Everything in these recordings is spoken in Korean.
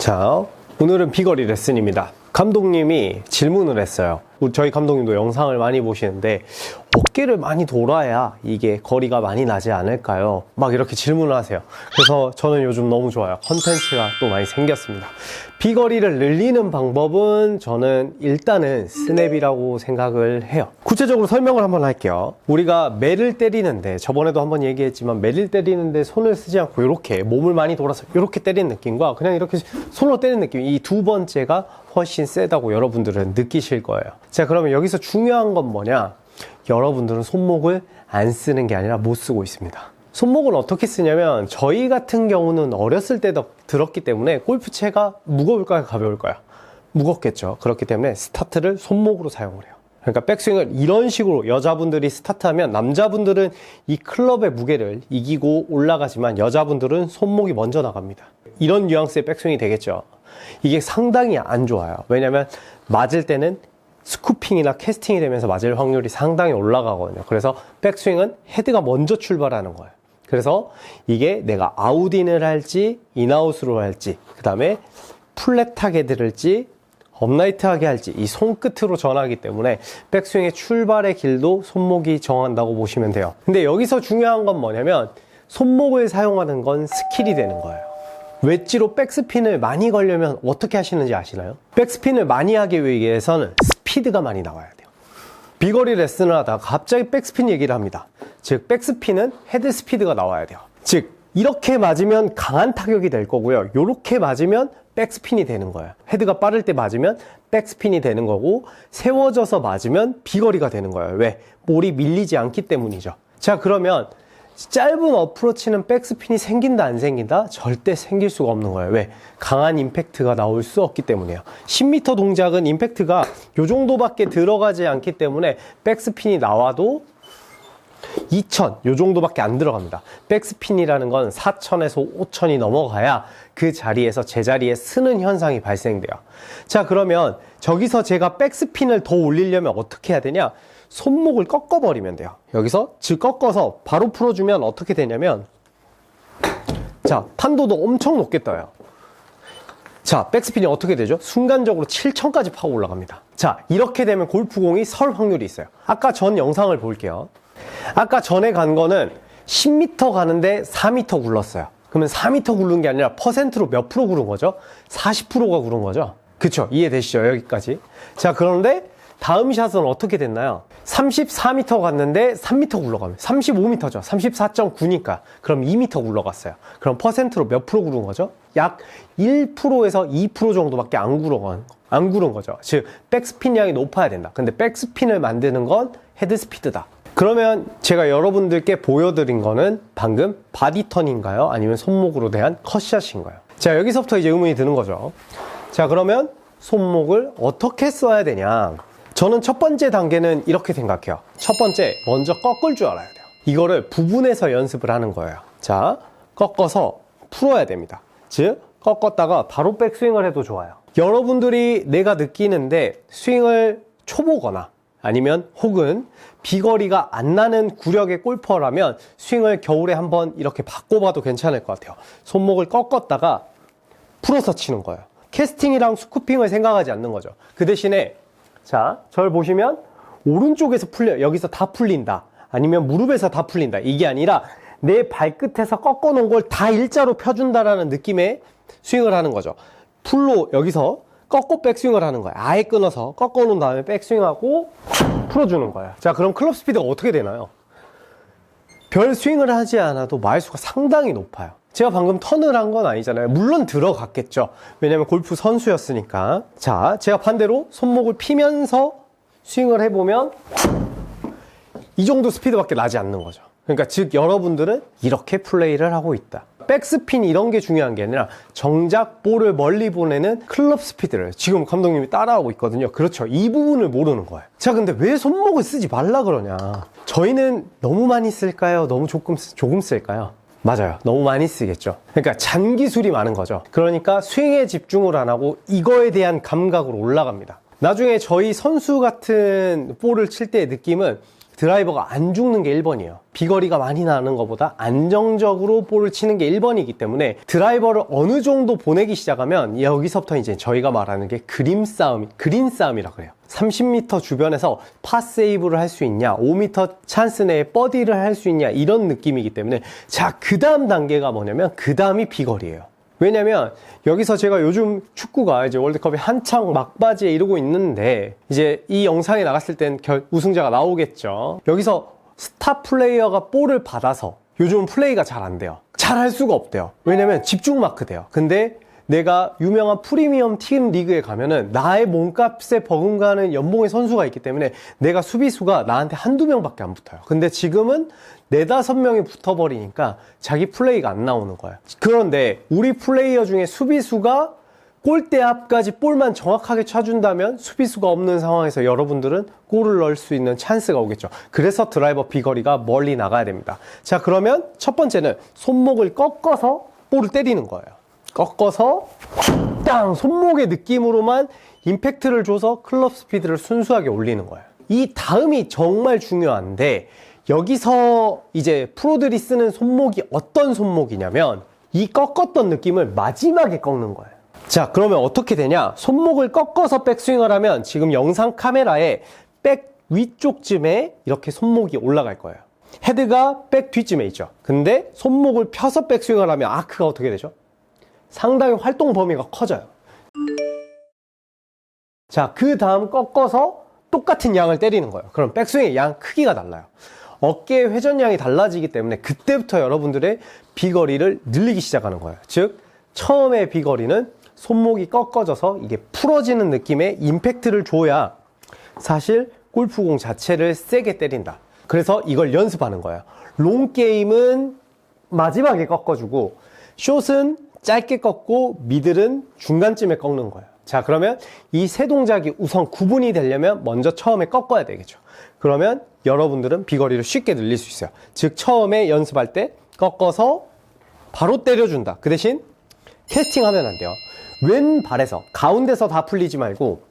자, 오늘은 비거리 레슨입니다. 감독님이 질문을 했어요. 저희 감독님도 영상을 많이 보시는데 어깨를 많이 돌아야 이게 거리가 많이 나지 않을까요? 막 이렇게 질문을 하세요. 그래서 저는 요즘 너무 좋아요. 컨텐츠가 또 많이 생겼습니다. 비거리를 늘리는 방법은 저는 일단은 스냅이라고 생각을 해요. 구체적으로 설명을 한번 할게요. 우리가 매를 때리는데, 저번에도 한번 얘기했지만 매를 때리는데 손을 쓰지 않고 이렇게 몸을 많이 돌아서 이렇게 때리는 느낌과 그냥 이렇게 손으로 때리는 느낌, 이 두 번째가 훨씬 세다고 여러분들은 느끼실 거예요. 자, 그러면 여기서 중요한 건 뭐냐? 여러분들은 손목을 안 쓰는 게 아니라 못 쓰고 있습니다. 손목을 어떻게 쓰냐면, 저희 같은 경우는 어렸을 때도 들었기 때문에 골프채가 무거울까요? 가벼울까요? 무겁겠죠. 그렇기 때문에 스타트를 손목으로 사용을 해요. 그러니까 백스윙을 이런 식으로 여자분들이 스타트하면, 남자분들은 이 클럽의 무게를 이기고 올라가지만 여자분들은 손목이 먼저 나갑니다. 이런 뉘앙스의 백스윙이 되겠죠. 이게 상당히 안 좋아요. 왜냐면 맞을 때는 스쿠핑이나 캐스팅이 되면서 맞을 확률이 상당히 올라가거든요. 그래서 백스윙은 헤드가 먼저 출발하는 거예요. 그래서 이게 내가 아웃인을 할지 인아웃으로 할지, 그 다음에 플랫하게 들을지 업라이트하게 할지 이 손끝으로 전하기 때문에 백스윙의 출발의 길도 손목이 정한다고 보시면 돼요. 근데 여기서 중요한 건 뭐냐면, 손목을 사용하는 건 스킬이 되는 거예요. 웨지로 백스핀을 많이 걸려면 어떻게 하시는지 아시나요? 백스핀을 많이 하기 위해서는 스피드가 많이 나와야 돼요. 비거리 레슨을 하다가 갑자기 백스핀 얘기를 합니다. 즉, 백스핀은 헤드 스피드가 나와야 돼요. 즉, 이렇게 맞으면 강한 타격이 될 거고요. 이렇게 맞으면 백스핀이 되는 거예요. 헤드가 빠를 때 맞으면 백스핀이 되는 거고, 세워져서 맞으면 비거리가 되는 거예요. 왜? 볼이 밀리지 않기 때문이죠. 자, 그러면 짧은 어프로치는 백스핀이 생긴다 안 생긴다? 절대 생길 수가 없는 거예요. 왜? 강한 임팩트가 나올 수 없기 때문이에요. 10m 동작은 임팩트가 요 정도밖에 들어가지 않기 때문에 백스핀이 나와도 2000, 요 정도밖에 안 들어갑니다. 백스핀이라는 건 4000에서 5000이 넘어가야 그 자리에서 제자리에 쓰는 현상이 발생돼요. 자, 그러면 저기서 제가 백스핀을 더 올리려면 어떻게 해야 되냐? 손목을 꺾어버리면 돼요. 여기서 즉 꺾어서 바로 풀어주면 어떻게 되냐면, 자, 탄도도 엄청 높게 떠요. 자, 백스핀이 어떻게 되죠? 순간적으로 7000까지 파고 올라갑니다. 자, 이렇게 되면 골프공이 설 확률이 있어요. 아까 전 영상을 볼게요. 아까 전에 간 거는 10m 가는데 4m 굴렀어요. 그러면 4m 굴른 게 아니라 퍼센트로 몇 프로 굴른 거죠? 40%가 굴른 거죠? 그쵸? 이해되시죠? 여기까지. 자, 그런데 다음 샷은 어떻게 됐나요? 34m 갔는데 3m 굴러가면 35m죠. 34.9니까 그럼 2m 굴러갔어요. 그럼 퍼센트로 몇 프로 굴른 거죠? 약 1%에서 2% 정도밖에 안 굴른 거죠. 즉, 백스핀 양이 높아야 된다. 근데 백스핀을 만드는 건 헤드 스피드다. 그러면 제가 여러분들께 보여드린 거는 방금 바디턴인가요? 아니면 손목으로 대한 컷샷인가요? 자, 여기서부터 이제 의문이 드는 거죠. 자, 그러면 손목을 어떻게 써야 되냐? 저는 첫 번째 단계는 이렇게 생각해요. 첫 번째, 먼저 꺾을 줄 알아야 돼요. 이거를 부분해서 연습을 하는 거예요. 자, 꺾어서 풀어야 됩니다. 즉, 꺾었다가 바로 백스윙을 해도 좋아요. 여러분들이 내가 느끼는데 스윙을 초보거나 아니면 혹은 비거리가 안 나는 구력의 골퍼라면 스윙을 겨울에 한번 이렇게 바꿔봐도 괜찮을 것 같아요. 손목을 꺾었다가 풀어서 치는 거예요. 캐스팅이랑 스쿠핑을 생각하지 않는 거죠. 그 대신에, 자, 저를 보시면 오른쪽에서 풀려, 여기서 다 풀린다, 아니면 무릎에서 다 풀린다, 이게 아니라 내 발끝에서 꺾어 놓은 걸 다 일자로 펴준다라는 느낌의 스윙을 하는 거죠. 풀로 여기서 꺾고 백스윙을 하는 거예요. 아예 끊어서 꺾어 놓은 다음에 백스윙하고 풀어주는 거예요. 자, 그럼 클럽 스피드가 어떻게 되나요? 별 스윙을 하지 않아도 마일수가 상당히 높아요. 제가 방금 턴을 한 건 아니잖아요. 물론 들어갔겠죠. 왜냐면 골프 선수였으니까. 자, 제가 반대로 손목을 피면서 스윙을 해보면 이 정도 스피드밖에 나지 않는 거죠. 그러니까 즉, 여러분들은 이렇게 플레이를 하고 있다. 백스핀 이런 게 중요한 게 아니라 정작 볼을 멀리 보내는 클럽 스피드를 지금 감독님이 따라하고 있거든요. 그렇죠. 이 부분을 모르는 거예요. 자, 근데 왜 손목을 쓰지 말라 그러냐? 저희는 너무 많이 쓸까요? 너무 조금 쓸까요? 맞아요. 너무 많이 쓰겠죠. 그러니까 잔기술이 많은 거죠. 그러니까 스윙에 집중을 안 하고 이거에 대한 감각으로 올라갑니다. 나중에 저희 선수 같은 볼을 칠 때의 느낌은 드라이버가 안 죽는 게 1번이에요. 비거리가 많이 나는 것보다 안정적으로 볼을 치는 게 1번이기 때문에 드라이버를 어느 정도 보내기 시작하면 여기서부터 이제 저희가 말하는 게 그린 싸움이라 그래요. 30m 주변에서 파세이브를 할 수 있냐, 5m 찬스 내에 버디를 할 수 있냐, 이런 느낌이기 때문에 자, 그 다음 단계가 뭐냐면 그 다음이 비거리예요. 왜냐면 여기서 제가 요즘 축구가 이제 월드컵이 한창 막바지에 이르고 있는데 이제 이 영상이 나갔을 땐 우승자가 나오겠죠. 여기서 스타 플레이어가 볼을 받아서 요즘은 플레이가 잘 안 돼요. 잘 할 수가 없대요. 왜냐면 집중 마크 돼요. 근데 내가 유명한 프리미엄 팀 리그에 가면은 나의 몸값에 버금가는 연봉의 선수가 있기 때문에 내가 수비수가 나한테 한두 명밖에 안 붙어요. 근데 지금은 4-5명이 붙어버리니까 자기 플레이가 안 나오는 거예요. 그런데 우리 플레이어 중에 수비수가 골대 앞까지 볼만 정확하게 쳐준다면 수비수가 없는 상황에서 여러분들은 골을 넣을 수 있는 찬스가 오겠죠. 그래서 드라이버 비거리가 멀리 나가야 됩니다. 자, 그러면 첫 번째는 손목을 꺾어서 볼을 때리는 거예요. 꺾어서 땅! 손목의 느낌으로만 임팩트를 줘서 클럽 스피드를 순수하게 올리는 거예요. 이 다음이 정말 중요한데 여기서 이제 프로들이 쓰는 손목이 어떤 손목이냐면 이 꺾었던 느낌을 마지막에 꺾는 거예요. 자, 그러면 어떻게 되냐? 손목을 꺾어서 백스윙을 하면 지금 영상 카메라에 백 위쪽쯤에 이렇게 손목이 올라갈 거예요. 헤드가 백 뒤쯤에 있죠. 근데 손목을 펴서 백스윙을 하면 아크가 어떻게 되죠? 상당히 활동 범위가 커져요. 자, 그 다음 꺾어서 똑같은 양을 때리는 거예요. 그럼 백스윙의 양 크기가 달라요. 어깨의 회전량이 달라지기 때문에 그때부터 여러분들의 비거리를 늘리기 시작하는 거예요. 즉, 처음에 비거리는 손목이 꺾어져서 이게 풀어지는 느낌의 임팩트를 줘야 사실 골프공 자체를 세게 때린다. 그래서 이걸 연습하는 거예요. 롱게임은 마지막에 꺾어주고 숏은 짧게 꺾고 미들은 중간쯤에 꺾는 거예요. 자, 그러면 이 세 동작이 우선 구분이 되려면 먼저 처음에 꺾어야 되겠죠. 그러면 여러분들은 비거리를 쉽게 늘릴 수 있어요. 즉, 처음에 연습할 때 꺾어서 바로 때려준다. 그 대신 캐스팅하면 안 돼요. 왼발에서, 가운데서 다 풀리지 말고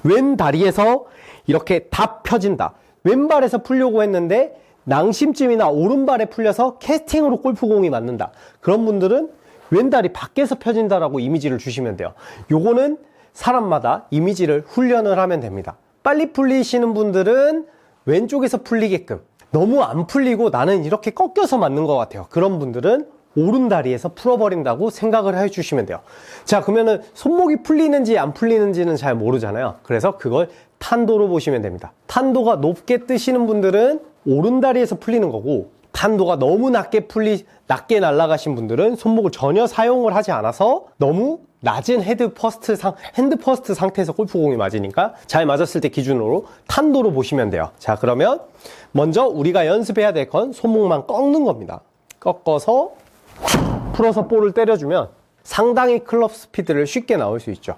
왼다리에서 이렇게 다 펴진다. 왼발에서 풀려고 했는데 낭심쯤이나 오른발에 풀려서 캐스팅으로 골프공이 맞는다. 그런 분들은 왼다리 밖에서 펴진다라고 이미지를 주시면 돼요. 요거는 사람마다 이미지를 훈련을 하면 됩니다. 빨리 풀리시는 분들은 왼쪽에서 풀리게끔, 너무 안 풀리고 나는 이렇게 꺾여서 맞는 것 같아요. 그런 분들은 오른다리에서 풀어버린다고 생각을 해주시면 돼요. 자, 그러면은 손목이 풀리는지 안 풀리는지는 잘 모르잖아요. 그래서 그걸 탄도로 보시면 됩니다. 탄도가 높게 뜨시는 분들은 오른다리에서 풀리는 거고, 탄도가 너무 낮게 날아가신 분들은 손목을 전혀 사용을 하지 않아서 너무 낮은 핸드 퍼스트 상태에서 골프공이 맞으니까 잘 맞았을 때 기준으로 탄도로 보시면 돼요. 자, 그러면 먼저 우리가 연습해야 될 건 손목만 꺾는 겁니다. 꺾어서 풀어서 볼을 때려주면 상당히 클럽 스피드를 쉽게 나올 수 있죠.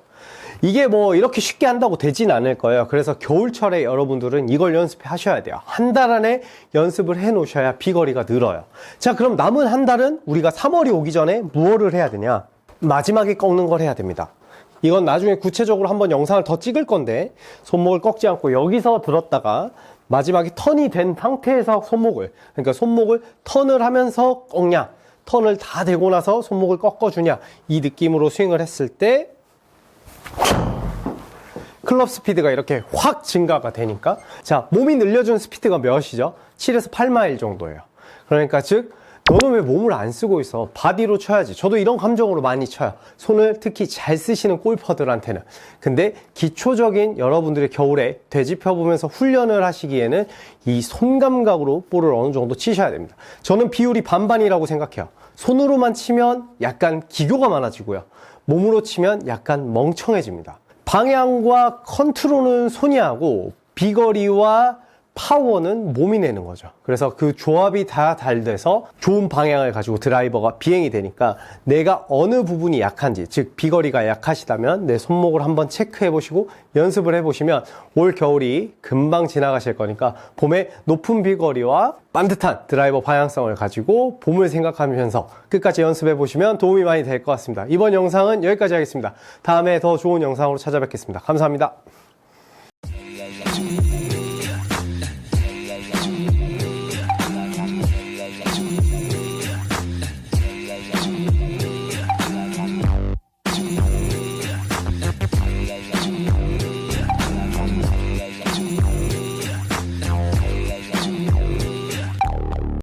이게 뭐 이렇게 쉽게 한다고 되진 않을 거예요. 그래서 겨울철에 여러분들은 이걸 연습하셔야 돼요. 한 달 안에 연습을 해 놓으셔야 비거리가 늘어요. 자, 그럼 남은 한 달은 우리가 3월이 오기 전에 무엇을 해야 되냐? 마지막에 꺾는 걸 해야 됩니다. 이건 나중에 구체적으로 한번 영상을 더 찍을 건데, 손목을 꺾지 않고 여기서 들었다가 마지막에 턴이 된 상태에서 그러니까 손목을 턴을 하면서 꺾냐, 턴을 다 되고 나서 손목을 꺾어주냐, 이 느낌으로 스윙을 했을 때 클럽 스피드가 이렇게 확 증가가 되니까, 자, 몸이 늘려준 스피드가 몇이죠? 7에서 8마일 정도예요. 그러니까 즉, 너는 왜 몸을 안 쓰고 있어? 바디로 쳐야지. 저도 이런 감정으로 많이 쳐요. 손을 특히 잘 쓰시는 골퍼들한테는. 근데 기초적인 여러분들의 겨울에 되짚어보면서 훈련을 하시기에는 이 손 감각으로 볼을 어느 정도 치셔야 됩니다. 저는 비율이 반반이라고 생각해요. 손으로만 치면 약간 기교가 많아지고요. 몸으로 치면 약간 멍청해집니다. 방향과 컨트롤은 손이 하고 비거리와 파워는 몸이 내는 거죠. 그래서 그 조합이 다 잘 돼서 좋은 방향을 가지고 드라이버가 비행이 되니까 내가 어느 부분이 약한지, 즉 비거리가 약하시다면 내 손목을 한번 체크해 보시고 연습을 해 보시면 올 겨울이 금방 지나가실 거니까 봄에 높은 비거리와 반듯한 드라이버 방향성을 가지고 봄을 생각하면서 끝까지 연습해 보시면 도움이 많이 될 것 같습니다. 이번 영상은 여기까지 하겠습니다. 다음에 더 좋은 영상으로 찾아뵙겠습니다. 감사합니다. 거지.